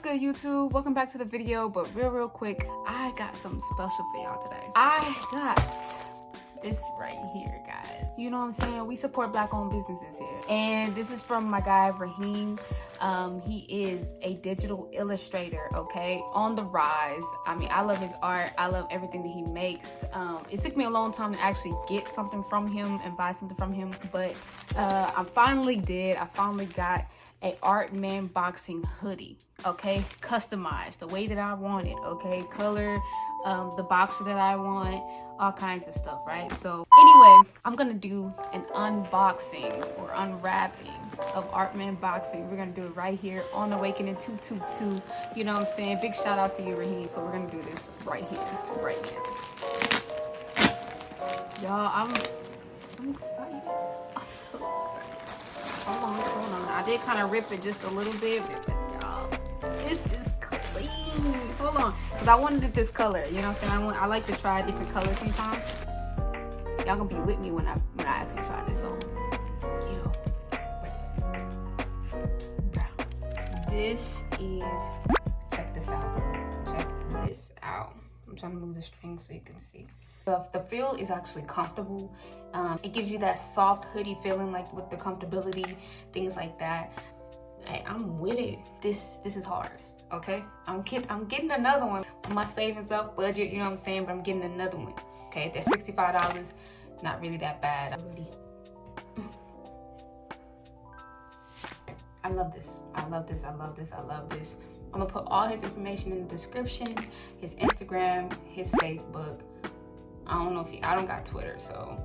good, YouTube? Welcome back to the video. But real quick, I got something special for y'all today. I got this right here, guys. You know what I'm saying? We support black-owned businesses here. And this is from my guy, Raheem. He is a digital illustrator, okay? On the rise. I mean, I love his art. I love everything that he makes. It took me a long time to actually get something from him and buy something from him. But I finally did. I finally got a Artman boxing hoodie, okay? Customized the way that I want it, okay? Color, the boxer that I want, all kinds of stuff, right? So anyway, I'm gonna do an unboxing or unwrapping of Artman boxing. We're gonna do it right here on Awakening 222. You know what I'm saying? Big shout out to you, Raheem. So we're gonna do this right here, right now. Y'all, I'm excited. I'm totally excited. Hold on. I did kind of rip it just a little bit, but y'all, this is clean. Hold on, because I wanted it this color. You know what I'm saying? I like to try different colors sometimes. Y'all gonna be with me when I actually try this on. This is, check this out. Check this out. I'm trying to move the string so you can see. The feel is actually comfortable. It gives you that soft hoodie feeling, like with the comfortability, things like that. Hey, I'm with it. This is hard, okay? I'm getting another one. My savings up, budget, you know what I'm saying? But I'm getting another one, okay? They're $65. Not really that bad. I love this. I love this. I'm gonna put all his information in the description, his Instagram, his Facebook. I don't know if I don't got Twitter, so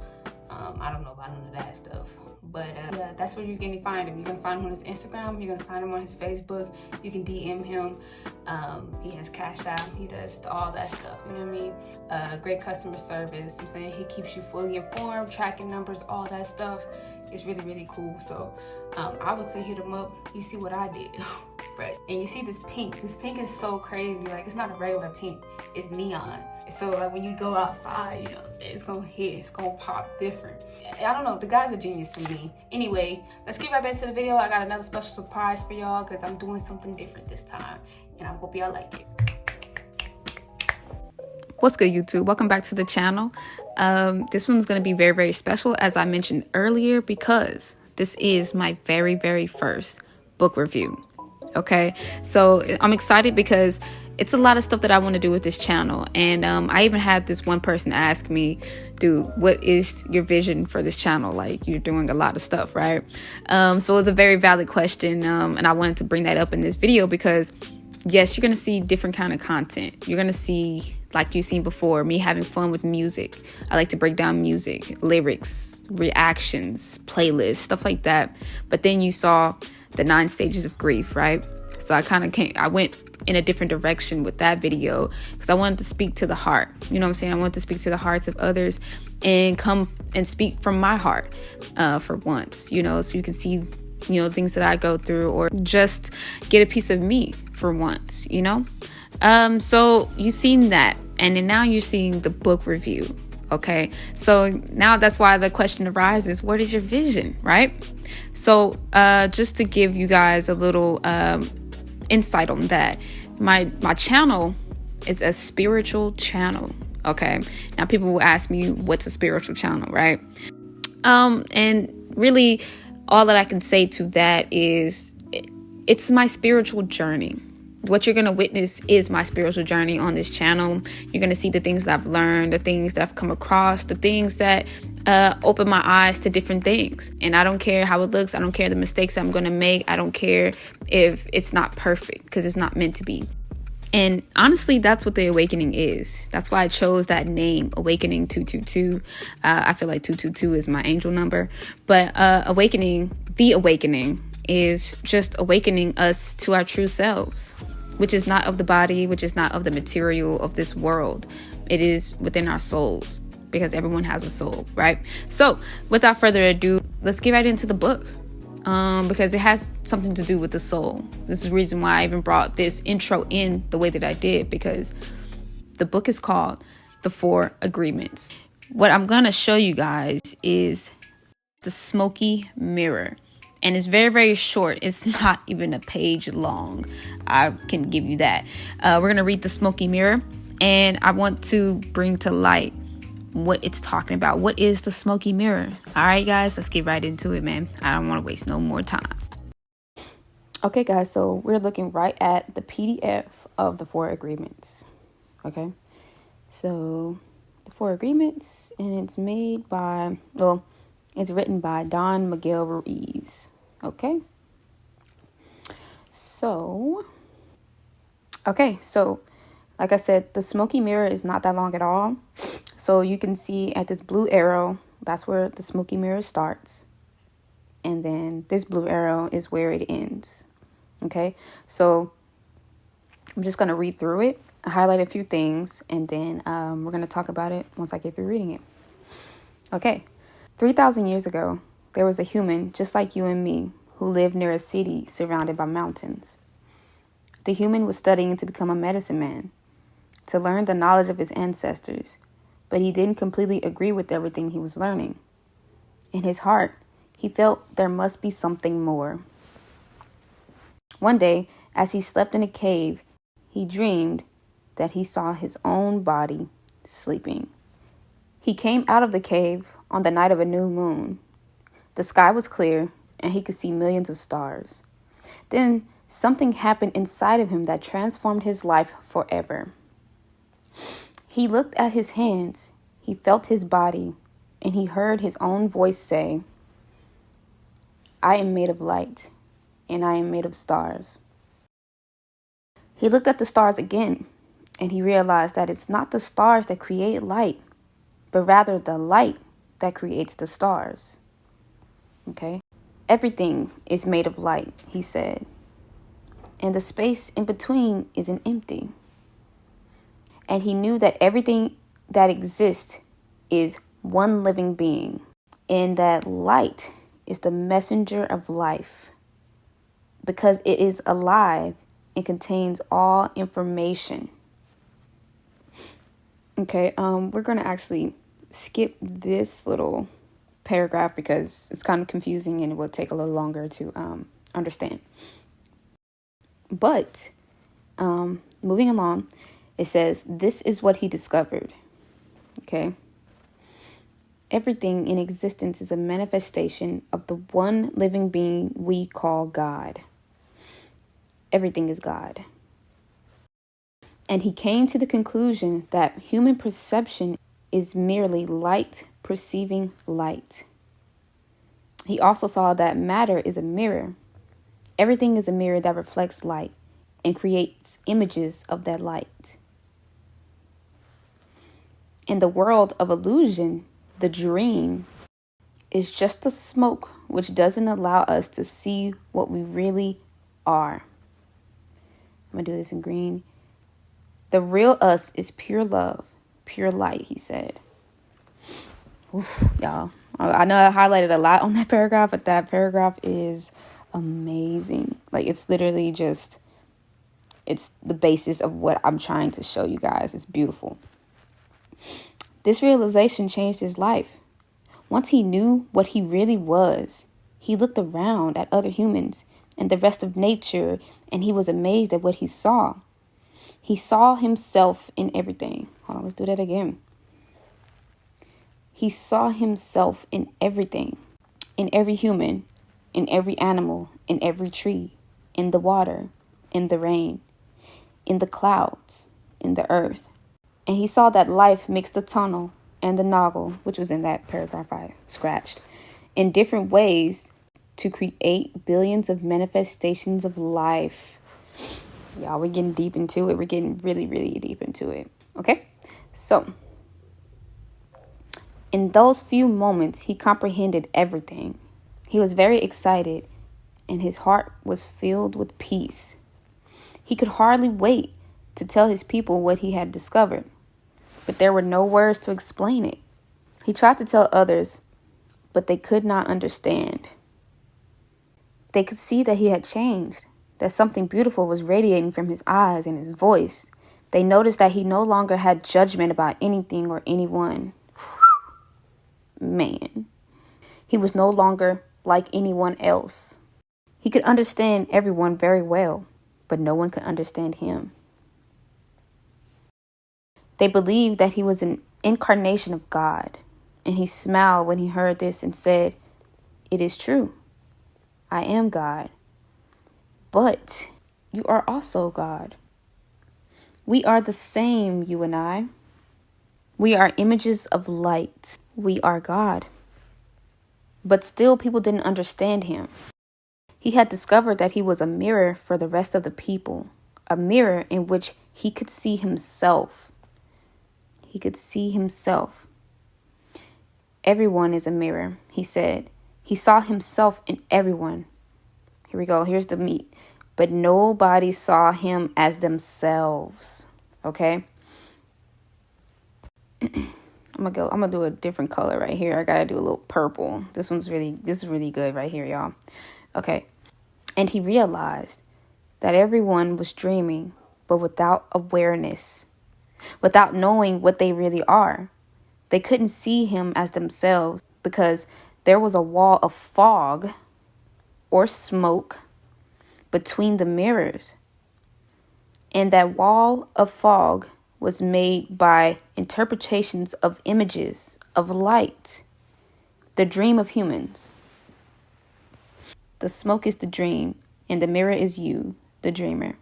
I don't know about none of that stuff. But yeah, that's where you're gonna find him. You're gonna find him on his Instagram. You're gonna find him on his Facebook. You can DM him. He has Cash App. He does all that stuff. You know what I mean? Great customer service. I'm saying he keeps you fully informed, tracking numbers, all that stuff. It's really cool. So I would say hit him up. You see what I did. Right. And you see this pink. This pink is so crazy. Like, it's not a regular pink. It's neon. So like when you go outside, you know what I'm saying, it's gonna hit. It's gonna pop different. I don't know. The guy's a genius to me. Anyway, let's get right back to the video. I got another special surprise for y'all because I'm doing something different this time. And I hope y'all like it. What's good, YouTube? Welcome back to the channel. This one's going to be very special, as I mentioned earlier, because this is my very first book review. Okay, so I'm excited because it's a lot of stuff that I want to do with this channel. And I even had this one person ask me, dude, what is your vision for this channel? Like, you're doing a lot of stuff, right? So it was a very valid question, and I wanted to bring that up in this video because yes, you're going to see different kind of content. You're going to see, like you've seen before, me having fun with music. I like to break down music, lyrics, reactions, playlists, stuff like that. But then you saw the 9 stages of grief, right? So I went in a different direction with that video because I wanted to speak to the heart. You know what I'm saying? I wanted to speak to the hearts of others and come and speak from my heart for once, you know, so you can see, you know, things that I go through, or just get a piece of me for once, you know? So you've seen that, and then now you're seeing the book review. Okay, so now that's why the question arises, what is your vision, right? So just to give you guys a little insight on that, my channel is a spiritual channel. Okay, now people will ask me, what's a spiritual channel, right? And really all that I can say to that is it's my spiritual journey. What you're going to witness is my spiritual journey on this channel. You're going to see the things that I've learned, the things that I've come across, the things that open my eyes to different things. And I don't care how it looks. I don't care the mistakes I'm going to make. I don't care if it's not perfect, because it's not meant to be. And honestly, that's what the awakening is. That's why I chose that name, Awakening 222. I feel like 222 is my angel number. But the awakening is just awakening us to our true selves, which is not of the body, which is not of the material of this world. It is within our souls, because everyone has a soul, right? So without further ado, let's get right into the book, because it has something to do with the soul. This is the reason why I even brought this intro in the way that I did, because the book is called The 4 Agreements. What I'm going to show you guys is the smoky mirror. And it's very, very short. It's not even a page long. I can give you that. We're going to read the smoky mirror. And I want to bring to light what it's talking about. What is the smoky mirror? All right, guys, let's get right into it, man. I don't want to waste no more time. Okay, guys, so we're looking right at the PDF of the 4 agreements. Okay, so the 4 agreements, and it's made by, well, it's written by Don Miguel Ruiz. Okay, so like I said, the smoky mirror is not that long at all. So you can see at this blue arrow, that's where the smoky mirror starts. And then this blue arrow is where it ends. Okay, so I'm just going to read through it. I highlight a few things, and then we're going to talk about it once I get through reading it. Okay, 3,000 years ago, there was a human just like you and me who lived near a city surrounded by mountains. The human was studying to become a medicine man, to learn the knowledge of his ancestors, but he didn't completely agree with everything he was learning. In his heart, he felt there must be something more. One day, as he slept in a cave, he dreamed that he saw his own body sleeping. He came out of the cave on the night of a new moon. The sky was clear, and he could see millions of stars. Then something happened inside of him that transformed his life forever. He looked at his hands, he felt his body, and he heard his own voice say, "I am made of light, and I am made of stars." He looked at the stars again, and he realized that it's not the stars that create light, but rather the light that creates the stars. Okay? Everything is made of light, he said, and the space in between isn't empty. And he knew that everything that exists is one living being, and that light is the messenger of life, because it is alive and contains all information. Okay, we're going to actually skip this little paragraph because it's kind of confusing and it will take a little longer to understand. But moving along, it says, this is what he discovered. Okay. Everything in existence is a manifestation of the one living being we call God. Everything is God. And he came to the conclusion that human perception is merely light perceiving light. He also saw that matter is a mirror. Everything is a mirror that reflects light and creates images of that light. In the world of illusion, the dream is just the smoke which doesn't allow us to see what we really are. I'm going to do this in green. The real us is pure love, pure light, he said. Oof, y'all. I know I highlighted a lot on that paragraph, but that paragraph is amazing. Like, it's literally just, it's the basis of what I'm trying to show you guys. It's beautiful. This realization changed his life. Once he knew what he really was, he looked around at other humans and the rest of nature, and he was amazed at what he saw. He saw himself in everything. Hold on, let's do that again. He saw himself in everything, in every human, in every animal, in every tree, in the water, in the rain, in the clouds, in the earth. And he saw that life makes the tunnel and the noggle, which was in that paragraph I scratched, in different ways to create billions of manifestations of life. Y'all, we're getting deep into it. We're getting really, really deep into it. Okay? So, in those few moments, he comprehended everything. He was very excited, and his heart was filled with peace. He could hardly wait to tell his people what he had discovered, but there were no words to explain it. He tried to tell others, but they could not understand. They could see that he had changed, that something beautiful was radiating from his eyes and his voice. They noticed that he no longer had judgment about anything or anyone. Man. He was no longer like anyone else. He could understand everyone very well, but no one could understand him. They believed that he was an incarnation of God, and he smiled when he heard this and said, "It is true. I am God, but you are also God. We are the same, you and I. We are images of light. We are God." But still, people didn't understand him. He had discovered that he was a mirror for the rest of the people, a mirror in which he could see himself. He could see himself. Everyone is a mirror, he said. He saw himself in everyone. Here we go. Here's the meat. But nobody saw him as themselves. Okay? I'm gonna do a different color right here. I gotta do a little purple. This is really good right here, y'all. Okay. And he realized that everyone was dreaming, but without awareness, without knowing what they really are. They couldn't see him as themselves because there was a wall of fog or smoke between the mirrors. And that wall of fog was made by interpretations of images of light, the dream of humans. The smoke is the dream, and the mirror is you, the dreamer.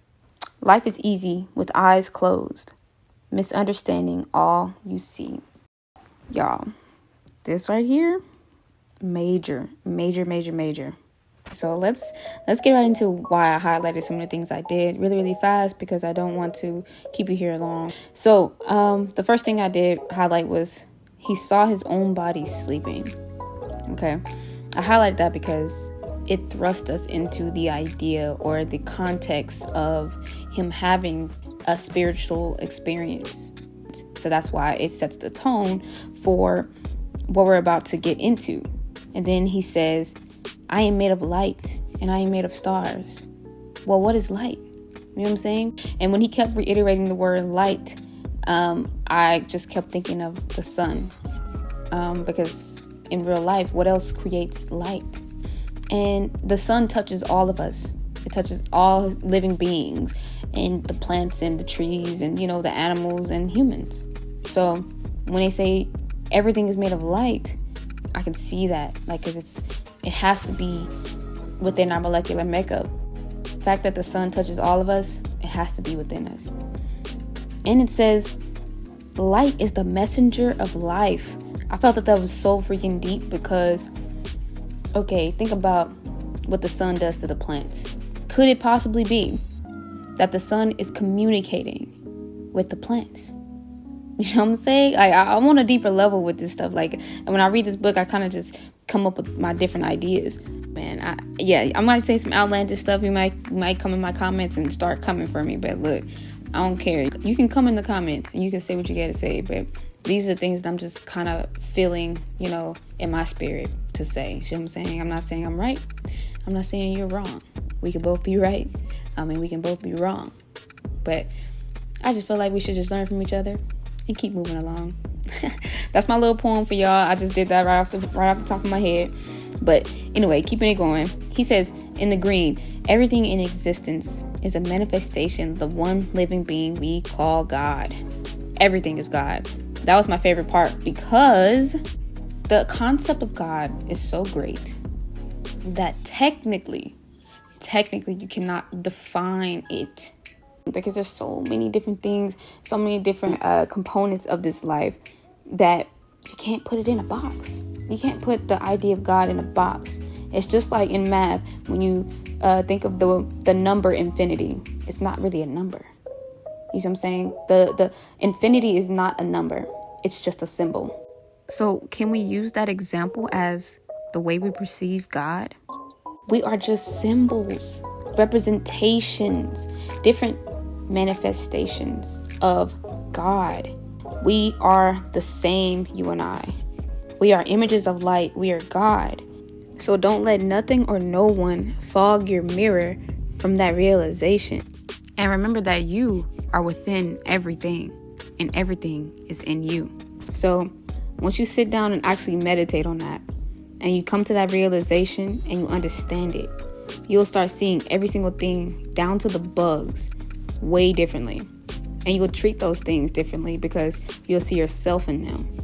Life is easy with eyes closed, misunderstanding all you see. Y'all, this right here, major. So let's get right into why I highlighted some of the things I did really fast, because I don't want to keep you here long. So the first thing I did highlight was he saw his own body sleeping. Okay, I highlighted that because it thrust us into the idea or the context of him having a spiritual experience. So that's why it sets the tone for what we're about to get into. And then he says, "I am made of light and I am made of stars." Well, what is light? You know what I'm saying? And when he kept reiterating the word light, I just kept thinking of the sun. Because in real life, what else creates light? And the sun touches all of us. It touches all living beings and the plants and the trees and, you know, the animals and humans. So when they say everything is made of light, I can see that, like, because it has to be within our molecular makeup. The fact that the sun touches all of us, it has to be within us. And it says, light is the messenger of life. I felt that was so freaking deep because, okay, think about what the sun does to the plants. Could it possibly be that the sun is communicating with the plants? You know what I'm saying? I'm on a deeper level with this stuff. Like, and when I read this book, I kind of just come up with my different ideas. Man, I might say some outlandish stuff. You might come in my comments and start coming for me. But look, I don't care. You can come in the comments and you can say what you got to say. But these are the things that I'm just kind of feeling, you know, in my spirit to say. You know what I'm saying? I'm not saying I'm right. I'm not saying you're wrong. We can both be right. We can both be wrong. But I just feel like we should just learn from each other and keep moving along. That's my little poem for y'all. I just did that right off the top of my head. But anyway, keeping it going. He says, in the green, everything in existence is a manifestation of the one living being we call God. Everything is God. That was my favorite part because the concept of God is so great that technically you cannot define it, because there's so many different things, so many different components of this life that you can't put it in a box. You can't put the idea of God in a box. It's just like in math, when you think of the number infinity, it's not really a number. You see what I'm saying? The infinity is not a number. It's just a symbol. So can we use that example as the way we perceive God? We are just symbols, representations, different manifestations of God. We are the same, you and I. We are images of light. We are God. So don't let nothing or no one fog your mirror from that realization. And remember that you are within everything, and everything is in you. So once you sit down and actually meditate on that, and you come to that realization and you understand it, you'll start seeing every single thing down to the bugs way differently. And you'll treat those things differently because you'll see yourself in them.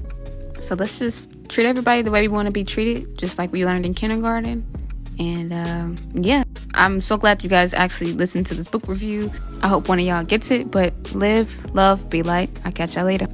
So let's just treat everybody the way we want to be treated, just like we learned in kindergarten. And yeah, I'm so glad you guys actually listened to this book review. I hope one of y'all gets it, but live, love, be light. I'll catch y'all later.